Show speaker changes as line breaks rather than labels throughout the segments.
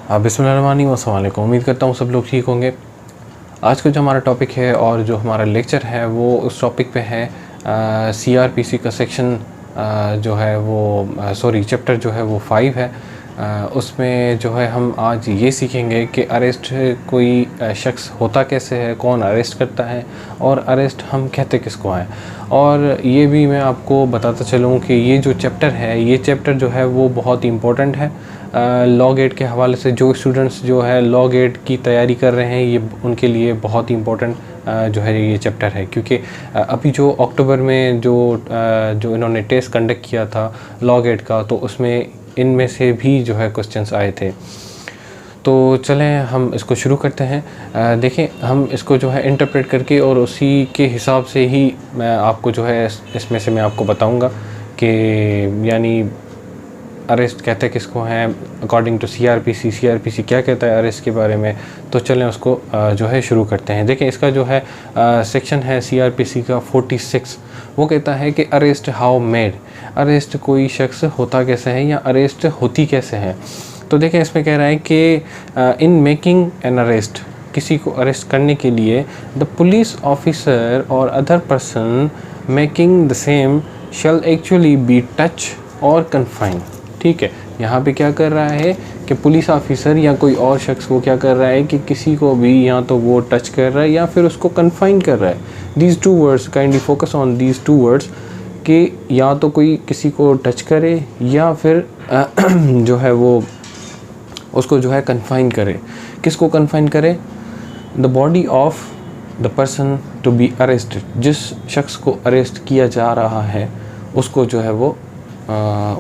बिस्मिल्लाहिर्रहमानिर्रहीम, अस्सलाम वालेकुम। उम्मीद करता हूँ सब लोग ठीक होंगे। आज का जो हमारा टॉपिक है और जो हमारा लेक्चर है वो उस टॉपिक पे है CRPC का सेक्शन जो है वो चैप्टर जो है वो 5 है। उसमें जो है हम आज ये सीखेंगे कि अरेस्ट कोई शख्स होता कैसे है, कौन अरेस्ट करता है और अरेस्ट हम कहते किसको हैं। और ये भी मैं आपको बताता चलूँ कि ये जो चैप्टर है, ये चैप्टर जो है वो बहुत इम्पोर्टेंट है लॉ गेट के हवाले से। जो स्टूडेंट्स जो है लॉ गेट की तैयारी कर रहे हैं, ये उनके लिए बहुत ही इम्पोर्टेंट जो है ये चैप्टर है, क्योंकि अभी जो अक्टूबर में जो इन्होंने टेस्ट कंडक्ट किया था लॉ गेट का, तो उसमें इनमें से भी जो है क्वेश्चंस आए थे। तो चलें हम इसको शुरू करते हैं। देखें, हम इसको जो है इंटरप्रेट करके और उसी के हिसाब से ही मैं आपको जो है इसमें से मैं आपको बताऊंगा कि यानी अरेस्ट कहते किसको हैं अकॉर्डिंग टू CRPC क्या कहता है अरेस्ट के बारे में। तो चलें उसको जो है शुरू करते हैं। देखें, इसका जो है सेक्शन है CRPC का 46। वो कहता है कि अरेस्ट हाउ मेड, अरेस्ट कोई शख्स होता कैसे है या अरेस्ट होती कैसे है। तो देखें, इसमें कह रहा है कि इन मेकिंग एन अरेस्ट, किसी को अरेस्ट करने के लिए द पुलिस ऑफिसर और other person making the same shall actually be touch और कन्फाइन। ठीक है, यहाँ पे क्या कर रहा है कि पुलिस ऑफिसर या कोई और शख्स वो क्या कर रहा है कि किसी को भी या तो वो टच कर रहा है या फिर उसको कन्फाइन कर रहा है। These two words, kindly focus on these two words कि या तो कोई किसी को टच करे या फिर जो है वो उसको जो है कन्फाइन करे। किसको कन्फाइन करे? The body of the person to be arrested, जिस शख्स को अरेस्ट किया जा रहा है उसको जो है वो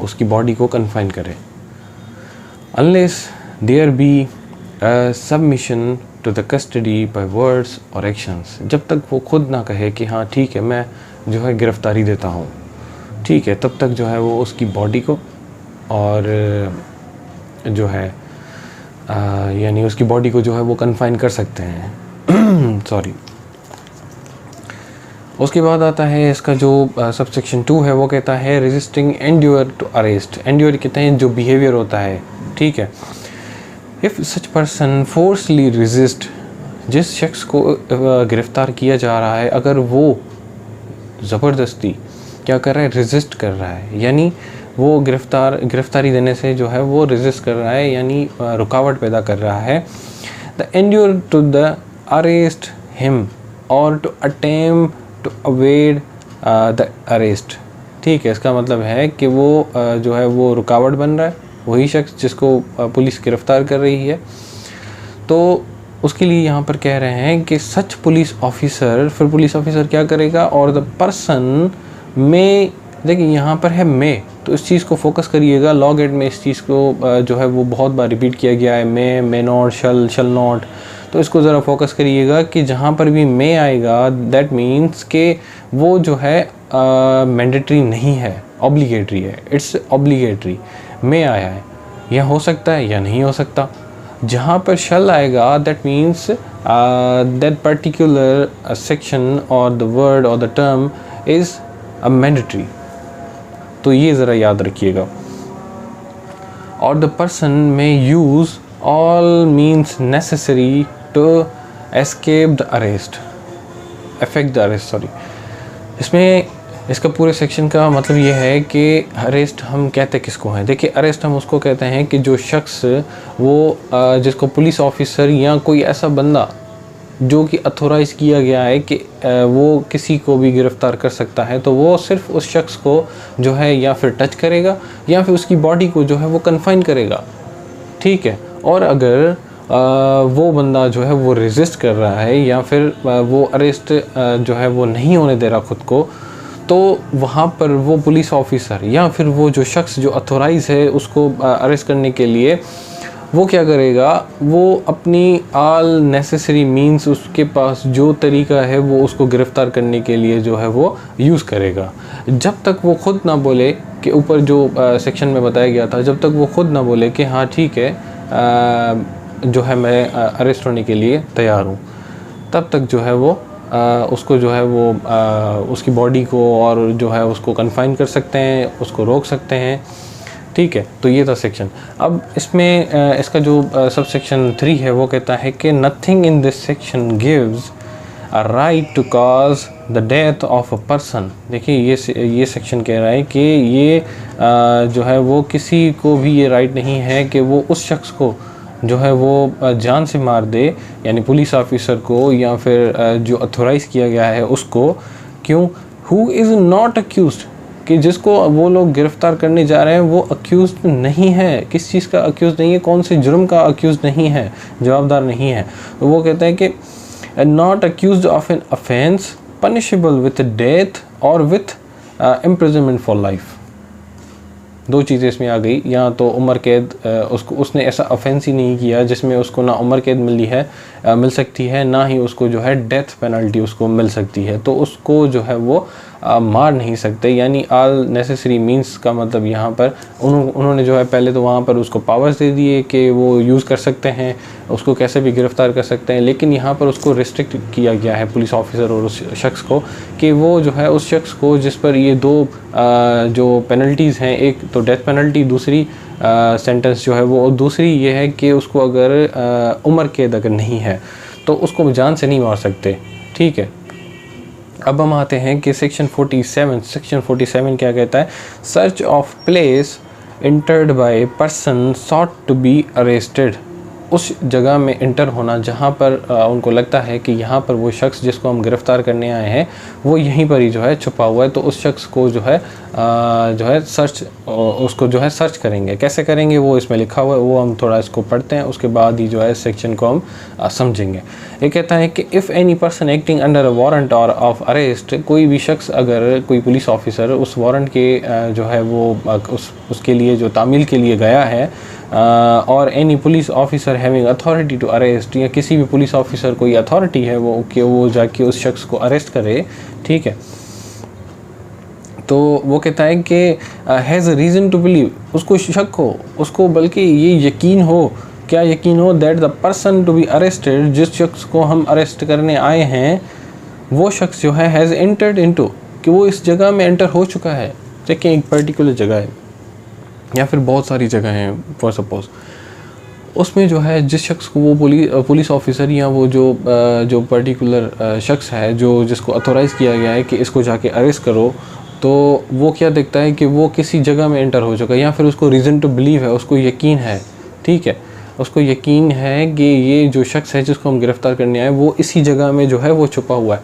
उसकी बॉडी को कन्फाइन करे। Unless there be submission to the custody by words और एक्शंस, जब तक वो खुद ना कहे कि हाँ ठीक है मैं जो है गिरफ़्तारी देता हूँ, ठीक है, तब तक जो है वो उसकी बॉडी को और जो है यानी उसकी बॉडी को जो है वो कन्फाइन कर सकते हैं। सॉरी। उसके बाद आता है इसका जो सबसेक्शन 2 है, वो कहता है resisting endure to arrest. Endure कहते हैं जो बिहेवियर होता है, ठीक है। If such person forcibly resist, जिस शख्स को गिरफ़्तार किया जा रहा है अगर वो ज़बरदस्ती क्या कर रहा है, रेजिस्ट कर रहा है, यानी वो गिरफ़्तारी देने से जो है वो रेजिस्ट कर रहा है, यानी रुकावट पैदा कर रहा है। The endure to the arrest him और to attempt to evade the arrest. ठीक है, इसका मतलब है कि वो जो है वो रुकावट बन रहा है, वही शख्स जिसको पुलिस गिरफ़्तार कर रही है। तो उसके लिए यहाँ पर कह रहे हैं कि सच पुलिस ऑफिसर, फिर पुलिस ऑफिसर क्या करेगा, और द पर्सन में, देखिए यहाँ पर है मे, तो इस चीज़ को फोकस करिएगा। लॉ गेट में इस चीज़ को जो है वो बहुत बार रिपीट किया गया है, मे नॉट, शल नॉट। तो इसको ज़रा फोकस करिएगा कि जहाँ पर भी मे आएगा दैट मीन्स कि वो जो है मैंडेटरी नहीं है, ऑब्लिगेटरी है, इट्स ऑब्लिगेटरी। मे आया है, यह हो सकता है या नहीं हो सकता। जहाँ पर शल आएगा that means that particular section और द वर्ड और the term is a mandatory. तो ये ज़रा याद रखिएगा। और द पर्सन में use all means necessary to escape the arrest, affect the arrest, sorry. इसमें इसका पूरे सेक्शन का मतलब ये है कि अरेस्ट हम कहते किसको हैं। देखिए, अरेस्ट हम उसको कहते हैं कि जो शख्स वो जिसको पुलिस ऑफिसर या कोई ऐसा बंदा जो कि अथोराइज़ किया गया है कि वो किसी को भी गिरफ़्तार कर सकता है, तो वो सिर्फ उस शख्स को जो है या फिर टच करेगा या फिर उसकी बॉडी को जो है वो कन्फाइन करेगा, ठीक है। और अगर वो बंदा जो है वो रेजिस्ट कर रहा है या फिर वो अरेस्ट जो है वो नहीं होने दे रहा ख़ुद को, तो वहाँ पर वो पुलिस ऑफिसर या फिर वो जो शख्स जो अथोराइज़ है उसको अरेस्ट करने के लिए, वो क्या करेगा, वो अपनी ऑल नेसेसरी मीन्स, उसके पास जो तरीका है वो उसको गिरफ़्तार करने के लिए जो है वो यूज़ करेगा। जब तक वो ख़ुद ना बोले कि ऊपर जो सेक्शन में बताया गया था, जब तक वो ख़ुद ना बोले कि हाँ ठीक है जो है मैं अरेस्ट होने के लिए तैयार हूँ, तब तक जो है वो उसको जो है वो उसकी बॉडी को और जो है उसको कन्फाइन कर सकते हैं, उसको रोक सकते हैं। ठीक है, तो ये था सेक्शन। अब इसमें इसका जो सब सेक्शन 3 है वो कहता है कि nothing in this section gives a right to cause the death of a person. देखिए ये सेक्शन कह रहा है कि ये जो है वो किसी को भी ये राइट नहीं है कि वो उस शख्स को जो है वो जान से मार दे, यानी पुलिस ऑफिसर को या फिर जो अथोराइज़ किया गया है उसको। क्यों? हु इज़ नॉट अक्यूज्ड, कि जिसको वो लोग गिरफ़्तार करने जा रहे हैं वो अक्यूज़ नहीं है, किस चीज़ का अक्यूज़ नहीं है, कौन से जुर्म का अक्यूज़ नहीं है, जवाबदार नहीं है। तो वो कहता है कि not accused of an offence punishable with death और विथ इम्प्रिजनमेंट फॉर लाइफ। दो चीज़ें इसमें आ गई, या तो उम्र कैद, उसने ऐसा ऑफेंस ही नहीं किया जिसमें उसको ना उम्र कैद मिल सकती है, ना ही उसको जो है डेथ पेनल्टी उसको मिल सकती है, तो उसको जो है वो मार नहीं सकते। यानी ऑल नेसेसरी मींस का मतलब यहाँ पर उन्होंने जो है पहले तो वहाँ पर उसको पावर्स दे दिए कि वो यूज़ कर सकते हैं, उसको कैसे भी गिरफ़्तार कर सकते हैं, लेकिन यहाँ पर उसको रिस्ट्रिक्ट किया गया है पुलिस ऑफिसर और उस शख्स को, कि वो जो है उस शख्स को जिस पर ये दो जो पेनल्टीज़ हैं, एक तो डेथ पेनल्टी, दूसरी सेंटेंस जो है वो, दूसरी ये है कि उसको अगर उम्र कैद अगर नहीं है तो उसको जान से नहीं मार सकते। ठीक है, अब हम आते हैं कि सेक्शन 47 क्या कहता है? Search of place entered by person sought to be arrested. उस जगह में इंटर होना जहाँ पर उनको लगता है कि यहाँ पर वो शख्स जिसको हम गिरफ़्तार करने आए हैं वो यहीं पर ही जो है छुपा हुआ है, तो उस शख्स को जो है उसको जो है सर्च करेंगे। कैसे करेंगे वो इसमें लिखा हुआ है, वो हम थोड़ा इसको पढ़ते हैं, उसके बाद ही जो है सेक्शन को हम समझेंगे। ये कहता है कि if any person acting under a warrant और ऑफ अरेस्ट, कोई भी शख्स अगर कोई पुलिस ऑफिसर उस वारंट के जो है वो उसके लिए जो तामील के लिए गया है, और any police officer having authority to arrest, या किसी भी पुलिस ऑफिसर को ये अथॉरिटी है वो कि वो जाके उस शख्स को अरेस्ट करे। ठीक है, तो वो कहता है कि has a reason to believe, उसको शक हो, उसको बल्कि ये यकीन हो, क्या यकीन हो, that the person to be arrested, जिस शख्स को हम अरेस्ट करने आए हैं वो शख्स जो है हैज़ एंटर्ड इनटू, कि वो इस जगह में एंटर हो चुका है। देखें, एक पर्टिकुलर जगह है या फिर बहुत सारी जगह हैं फॉर सपोज़, उसमें जो है जिस शख्स को वो पुलिस ऑफिसर या वो जो पर्टिकुलर शख्स है जिसको अथोराइज़ किया गया है कि इसको जाके अरेस्ट करो, तो वो क्या देखता है कि वो किसी जगह में एंटर हो चुका है, या फिर उसको रीज़न टू बिलीव है, उसको यकीन है। ठीक है, उसको यकीन है कि ये जो शख्स है जिसको हम गिरफ़्तार करने आए वो इसी जगह में जो है वो छुपा हुआ है।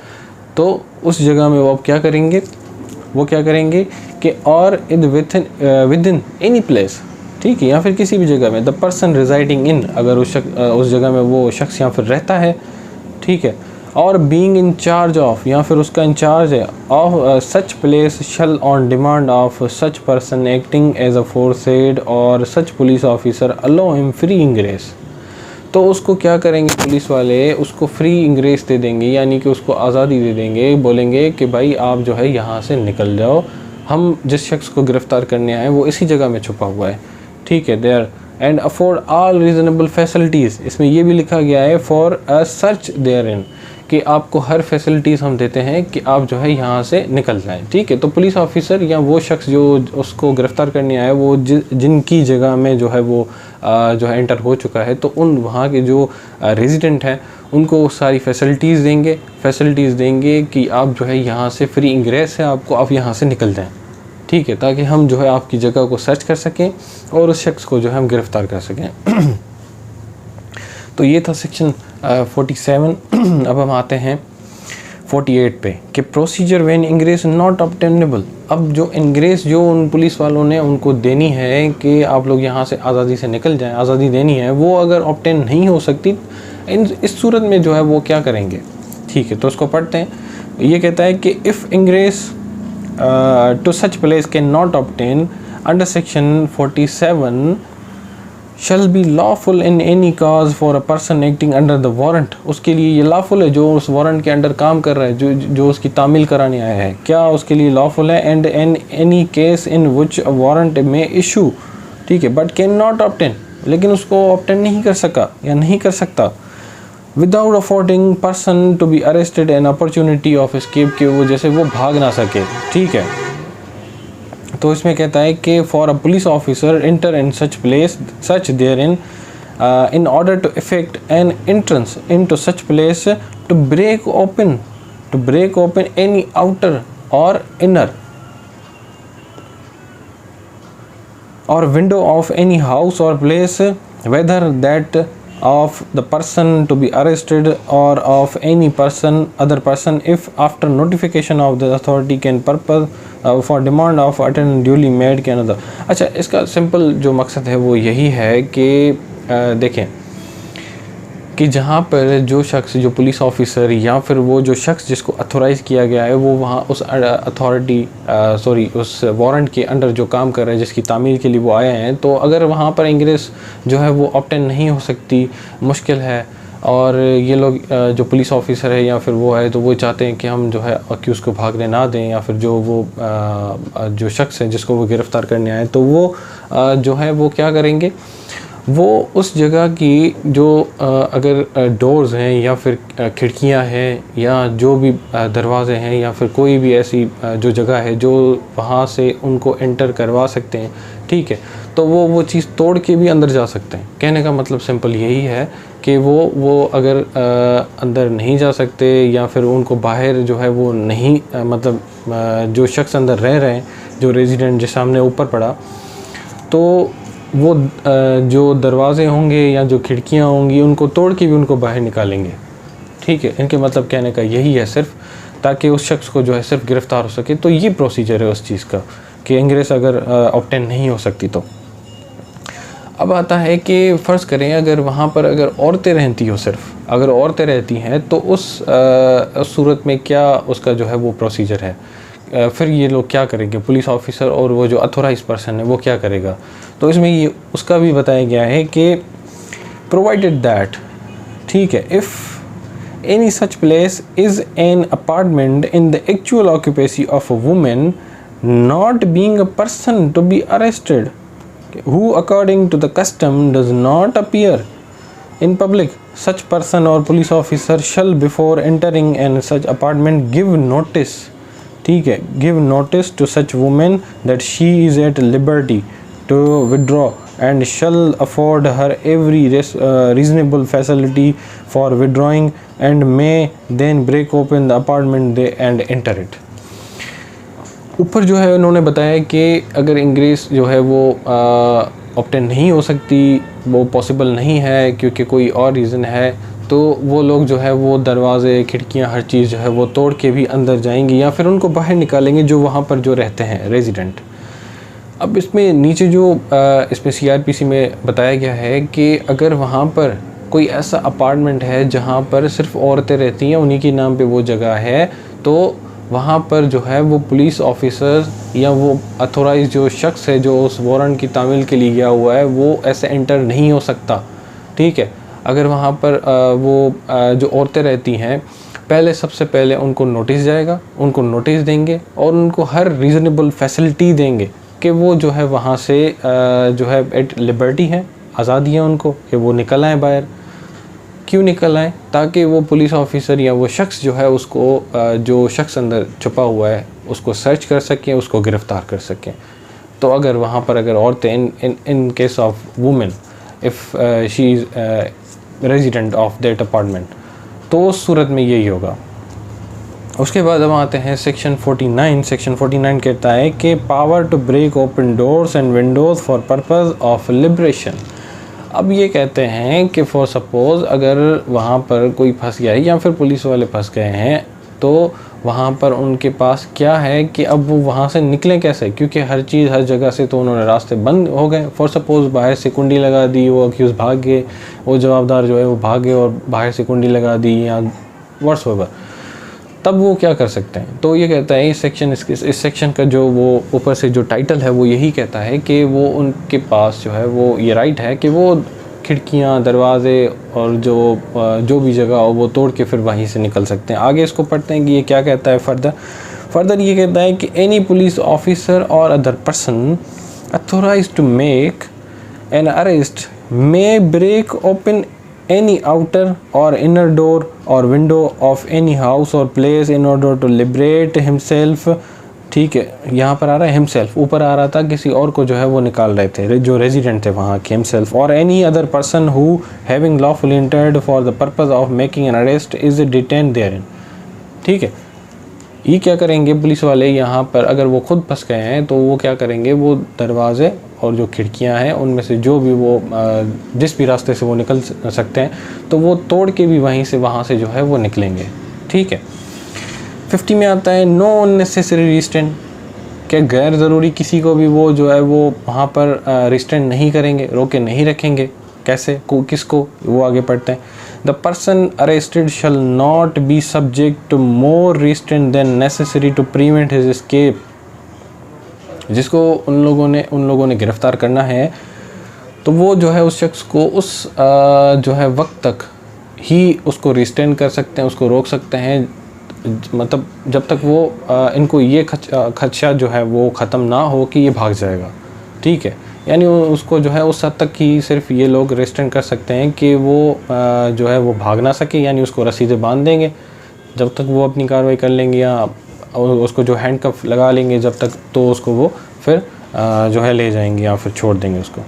तो उस जगह में वो अब क्या करेंगे कि और विद इन एनी प्लेस, ठीक है, या फिर किसी भी जगह में, द पर्सन रिजाइडिंग इन, अगर उस जगह में वो शख्स यहाँ फिर रहता है, ठीक है, और बीइंग इन चार्ज ऑफ, या फिर उसका इंचार्ज है, of such place shall on demand of such person acting as aforesaid और such police officer allow him free ingress. तो उसको क्या करेंगे पुलिस वाले, उसको फ्री इंग्रेस दे देंगे, यानी कि उसको आज़ादी दे देंगे, बोलेंगे कि भाई आप जो है यहाँ से निकल जाओ, हम जिस शख्स को गिरफ़्तार करने आए वो इसी जगह में छुपा हुआ है। ठीक है, there and afford all reasonable facilities, इसमें ये भी लिखा गया है for a search therein, कि आपको हर फैसिलिटीज़ हम देते हैं कि आप जो है यहाँ से निकल जाएं। ठीक है, तो पुलिस ऑफिसर या वो शख्स जो उसको गिरफ़्तार करने आया वो जिनकी जगह में जो है वो जो है एंटर हो चुका है, तो उन वहाँ के जो रेजिडेंट हैं उनको सारी फैसिलिटीज़ देंगे कि आप जो है यहाँ से फ्री इंग्रेस है आपको, आप यहाँ से निकल जाएँ। ठीक है, ताकि हम जो है आपकी जगह को सर्च कर सकें और उस शख्स को जो है हम गिरफ़्तार कर सकें। तो ये था सेक्शन 47। अब हम आते हैं 48 पे कि procedure when ingress not obtainable. अब जो इंग्रेस जो उन पुलिस वालों ने उनको देनी है कि आप लोग यहाँ से आज़ादी से निकल जाएं, आज़ादी देनी है, वो अगर ऑब्टेन नहीं हो सकती, इस सूरत में जो है वो क्या करेंगे। ठीक है, तो उसको पढ़ते हैं। ये कहता है कि if ingress to such place can not obtain under section 47 shall be lawful in any case for a person acting under the warrant. उसके लिए ये लॉफुल है जो उस वारंट के अंडर काम कर रहा है, जो उसकी तामील कराने आया है, क्या उसके लिए लॉफुल है। And in any case in which a warrant में इशू, ठीक है, बट कैन नॉट ऑब्टेन, लेकिन उसको ऑब्टेन नहीं कर सका या नहीं कर सकता, without affording person to be arrested an opportunity of escape, के वो जैसे वो भाग ना सके। ठीक है, तो इसमें कहता है कि for a police officer enter in such place such there in order to effect an entrance into such place to break open any outer or inner or window of any house or place, whether that of the person to be arrested or of any other person, if after notification of the authority can purpose for demand of attendance duly made के another। अच्छा, इसका simple जो मकसद है वो यही है कि देखें कि जहाँ पर जो शख्स, जो पुलिस ऑफिसर या फिर वो जो शख्स जिसको अथोराइज़ किया गया है, वो वहाँ उस उस वारंट के अंडर जो काम कर रहे हैं, जिसकी तामील के लिए वो आए हैं, तो अगर वहाँ पर इंग्रेस जो है वो ऑब्टेन नहीं हो सकती, मुश्किल है, और ये लोग जो पुलिस ऑफिसर है या फिर वो है, तो वो चाहते हैं कि हम जो है अक्यूज़ को भागने ना दें, या फिर जो वो जो शख्स है जिसको वो गिरफ़्तार करने आए, तो वो जो है वो क्या करेंगे, वो उस जगह की जो अगर डोर्स हैं या फिर खिड़कियां हैं या जो भी दरवाज़े हैं या फिर कोई भी ऐसी जो जगह है जो वहाँ से उनको एंटर करवा सकते हैं, ठीक है, तो वो चीज़ तोड़ के भी अंदर जा सकते हैं। कहने का मतलब सिंपल यही है कि वो अगर अंदर नहीं जा सकते या फिर उनको बाहर जो है वो नहीं मतलब जो शख्स अंदर रह रहे हैं, जो रेजिडेंट जिस सामने ऊपर पड़ा, तो वो जो दरवाज़े होंगे या जो खिड़कियाँ होंगी उनको तोड़ के भी उनको बाहर निकालेंगे, ठीक है। इनके मतलब कहने का यही है सिर्फ, ताकि उस शख्स को जो है सिर्फ गिरफ़्तार हो सके। तो ये प्रोसीजर है उस चीज़ का कि इंग्रेस अगर ऑब्टेन नहीं हो सकती। तो अब आता है कि फ़र्ज़ करें अगर वहाँ पर अगर औरतें रहती हो, सिर्फ अगर औरतें रहती हैं, तो उस सूरत में क्या उसका जो है वो प्रोसीजर है, फिर ये लोग क्या करेंगे, पुलिस ऑफिसर और वो जो अथोराइज पर्सन है वो क्या करेगा। तो इसमें ये उसका भी बताया गया है कि प्रोवाइडेड दैट, ठीक है, if any such place is an apartment in the actual occupancy of a women not being a person to be arrested who according to the custom does not appear in public, such person or police officer shall before entering in such apartment give notice, ठीक है, give notice to such woman that she is at liberty to withdraw and shall afford her every reasonable facility for withdrawing and may then break open the apartment and enter it। ऊपर जो है उन्होंने बताया कि अगर ingress जो है वो ऑब्टेन नहीं हो सकती, वो पॉसिबल नहीं है क्योंकि कोई और रीज़न है, तो वो लोग जो है वो दरवाज़े, खिड़कियां, हर चीज़ जो है वो तोड़ के भी अंदर जाएंगे या फिर उनको बाहर निकालेंगे जो वहाँ पर जो रहते हैं रेजिडेंट। अब इसमें नीचे जो इसमें CRPC में बताया गया है कि अगर वहाँ पर कोई ऐसा अपार्टमेंट है जहाँ पर सिर्फ औरतें रहती हैं, उन्हीं के नाम पे वो जगह है, तो वहाँ पर जो है वो पुलिस ऑफिसर या वो अथोराइज जो शख्स है जो उस वारंट की तामील के लिए गया हुआ है, वो ऐसे एंटर नहीं हो सकता, ठीक है। अगर वहाँ पर वो जो औरतें रहती हैं, पहले सबसे पहले उनको नोटिस जाएगा, उनको नोटिस देंगे और उनको हर रीज़नेबल फैसिलिटी देंगे कि वो जो है वहाँ से जो है एट लिबर्टी है, आज़ादी है उनको कि वो निकल आएँ बाहर। क्यों निकल आए? ताकि वो पुलिस ऑफिसर या वो शख्स जो है उसको जो शख्स अंदर छुपा हुआ है उसको सर्च कर सकें, उसको गिरफ़्तार कर सकें। तो अगर वहाँ पर अगर औरतें in case of women if she is resident of that apartment, तो उस सूरत में यही होगा। उसके बाद हम आते हैं सेक्शन 49। सेक्शन 49 कहता है कि power to break open doors and windows for purpose of liberation. अब ये कहते हैं कि फॉर सपोज़ अगर वहाँ पर कोई फंस गया है या फिर पुलिस वाले फंस गए हैं, तो वहाँ पर उनके पास क्या है कि अब वो वहाँ से निकलें कैसे, क्योंकि हर चीज़ हर जगह से तो उन्होंने रास्ते बंद हो गए। फॉर सपोज़ बाहर से कुंडी लगा दी, वो अक्यूज़ भाग गए, वो जवाबदार जो है वो भाग गए और बाहर से कुंडी लगा दी या व्हाट्सएवर, तब वो क्या कर सकते हैं। तो ये कहता है इस सेक्शन का जो वो ऊपर से जो टाइटल है वो यही कहता है कि वो उनके पास जो है वो ये राइट है कि वो खिड़कियाँ, दरवाज़े और जो भी जगह हो वो तोड़ के फिर वहीं से निकल सकते हैं। आगे इसको पढ़ते हैं कि ये क्या कहता है फर्दर ये कहता है कि एनी पुलिस ऑफिसर और other person authorised to make an arrest may break open any outer or inner door or window of any house or place in order to liberate himself ठीक है, यहाँ पर आ रहा है हिमसेल्फ, ऊपर आ रहा था किसी और को जो है वो निकाल रहे थे जो रेजिडेंट थे वहाँ के, हिमसेल्फ और any other person who having lawfully entered for the purpose of making an arrest is detain therein. ठीक है, ये क्या करेंगे पुलिस वाले यहाँ पर, अगर वो खुद फंस गए हैं तो वो क्या करेंगे, वो दरवाजे और जो खिड़कियाँ हैं उनमें से जो भी वो जिस भी रास्ते से वो निकल सकते हैं तो वो तोड़ के भी वहाँ से जो है वो निकलेंगे। ठीक है, 50 में आता है नो अननेसेसरी रिस्ट्रेंट, क्या गैर ज़रूरी किसी को भी वो जो है वो वहाँ पर रिस्ट्रेंट नहीं करेंगे, रोके नहीं रखेंगे। कैसे, किसको, वो आगे पढ़ते हैं the person arrested shall not be subject to more restraint than necessary to prevent his escape. जिसको उन लोगों ने गिरफ्तार करना है तो वो जो है उस शख्स को उस जो है वक्त तक ही उसको रिस्ट्रेन कर सकते हैं, उसको रोक सकते हैं, मतलब जब तक वो इनको ये खदशा जो है वो ख़त्म ना हो कि ये भाग जाएगा। ठीक है, यानी उसको जो है उस हद तक ही सिर्फ ये लोग रिस्ट्रेन कर सकते हैं कि वो जो है वो भाग ना सके, यानी उसको रसीदे बांध देंगे जब तक वो अपनी कार्रवाई कर लेंगे, या उसको जो हैंडकफ लगा लेंगे जब तक, तो उसको वो फिर जो है ले जाएंगे या फिर छोड़ देंगे उसको।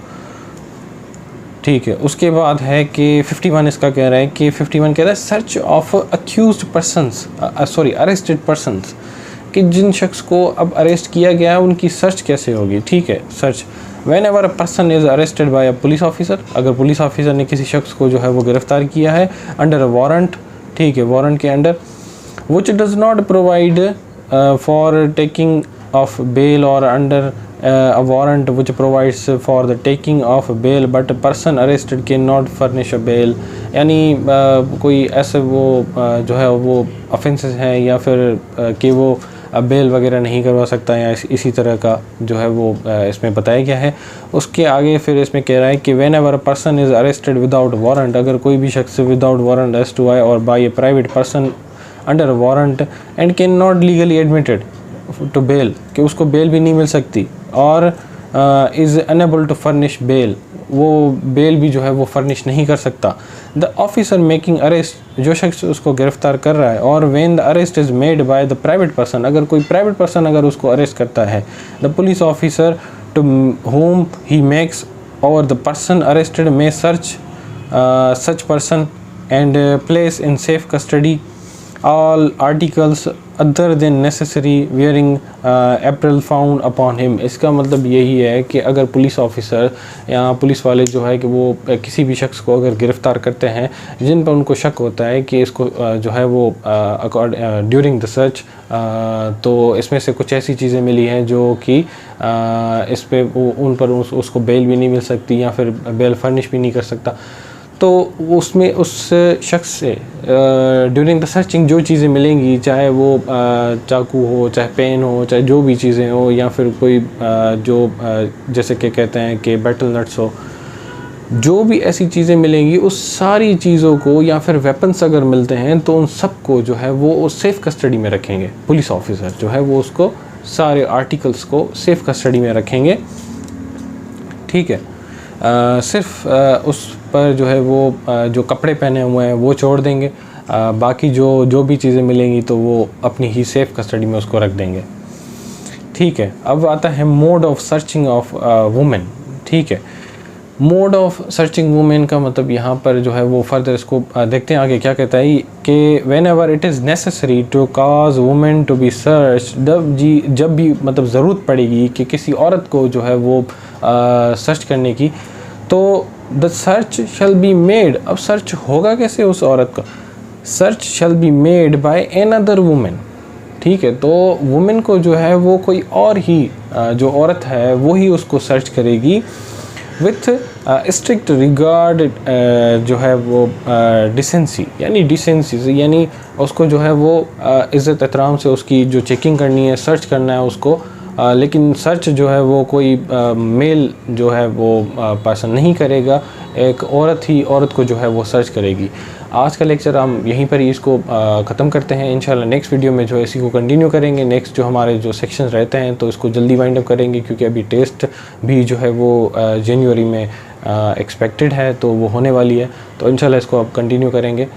ठीक है, उसके बाद है कि 51 इसका कह रहा है कि 51 कह रहा है search of accused persons, arrested persons, कि जिन शख्स को अब अरेस्ट किया गया है उनकी सर्च कैसे होगी। ठीक है, search when ever a person is arrested bye a police officer, अगर पुलिस ऑफिसर ने किसी शख्स को जो है वो गिरफ़्तार किया है अंडर अ वारंट, ठीक है, वारंट के under, which does not provide for taking of bail और under a warrant which provides for the taking of bail but a person arrested cannot furnish a bail, यानी कोई ऐसे वो जो है वो ऑफेंसेस हैं या फिर कि वो बेल वगैरह नहीं करवा सकता, या इसी तरह का जो है वो इसमें बताया गया है। उसके आगे फिर इसमें कह रहा है कि when ever a person is arrested without warrant, अगर कोई भी शख्स विदाउट वारंट अरेस्ट हुआ है और by a private person under warrant and can not legally admitted to bail, कि उसको बेल भी नहीं मिल सकती, और is unable to furnish bail, वो बेल भी जो है वो फर्निश नहीं कर सकता। द ऑफिसर मेकिंग अरेस्ट, जो शख्स उसको गिरफ्तार कर रहा है, और when the arrest is made by the private person, अगर कोई प्राइवेट पर्सन अगर उसको अरेस्ट करता है, the police officer to whom he makes or the person arrested may search such person and place in safe custody all articles other than necessary wearing apparel found upon him। इसका मतलब यही है कि अगर police officer या police वाले जो है कि वो किसी भी शख्स को अगर गिरफ़्तार करते हैं जिन पर उनको शक होता है कि इसको जो है वो ड्यूरिंग द सर्च तो इसमें से कुछ ऐसी चीज़ें मिली हैं जो कि इस पे उन पर उसको बेल भी नहीं मिल सकती या फिर बेल फर्निश भी नहीं कर सकता, तो उसमें उस शख्स से ड्यूरिंग द सर्चिंग जो चीज़ें मिलेंगी, चाहे वो चाकू हो, चाहे पेन हो, चाहे जो भी चीज़ें हो, या फिर कोई जो जैसे कि कहते हैं कि बैटल नट्स हो, जो भी ऐसी चीज़ें मिलेंगी उस सारी चीज़ों को, या फिर वेपन्स अगर मिलते हैं तो उन सब को जो है वो सेफ़ कस्टडी में रखेंगे। पुलिस ऑफिसर जो है वो उसको सारे आर्टिकल्स को सेफ़ कस्टडी में रखेंगे। ठीक है, सिर्फ उस पर जो है वो जो कपड़े पहने हुए हैं वो छोड़ देंगे, बाकी जो भी चीज़ें मिलेंगी तो वो अपनी ही सेफ़ कस्टडी में उसको रख देंगे। ठीक है, अब आता है mode of searching of women. ठीक है, मोड ऑफ सर्चिंग वुमेन का मतलब यहाँ पर जो है वो फर्दर इसको देखते हैं आगे क्या कहता है कि whenever it is necessary to cause women to be search, जब भी मतलब ज़रूरत पड़ेगी कि किसी औरत को जो है वो सर्च करने की, तो the search shall be made. अब सर्च होगा कैसे उस औरत का, search shall be made by another women. ठीक है, तो वुमेन को जो है वो कोई और ही जो औरत है वो ही उसको सर्च करेगी विथ स्ट्रिक्ट रिगार्ड जो है वो डिसेंसी, यानी डिसेंसी यानी उसको जो है वो इज़्ज़त एहतराम से उसकी जो चेकिंग करनी है, सर्च करना है उसको, लेकिन सर्च जो है वो कोई मेल जो है वो पर्सन नहीं करेगा, एक औरत ही औरत को जो है वो सर्च करेगी। आज का लेक्चर हम यहीं पर ही इसको ख़त्म करते हैं। इंशाल्लाह नेक्स्ट वीडियो में जो है इसी को कंटिन्यू करेंगे। नेक्स्ट जो हमारे जो सेक्शंस रहते हैं तो इसको जल्दी वाइंड अप करेंगे, क्योंकि अभी टेस्ट भी जो है वो जनवरी में एक्सपेक्टेड है, तो वो होने वाली है, तो इंशाल्लाह इसको अब कंटिन्यू करेंगे।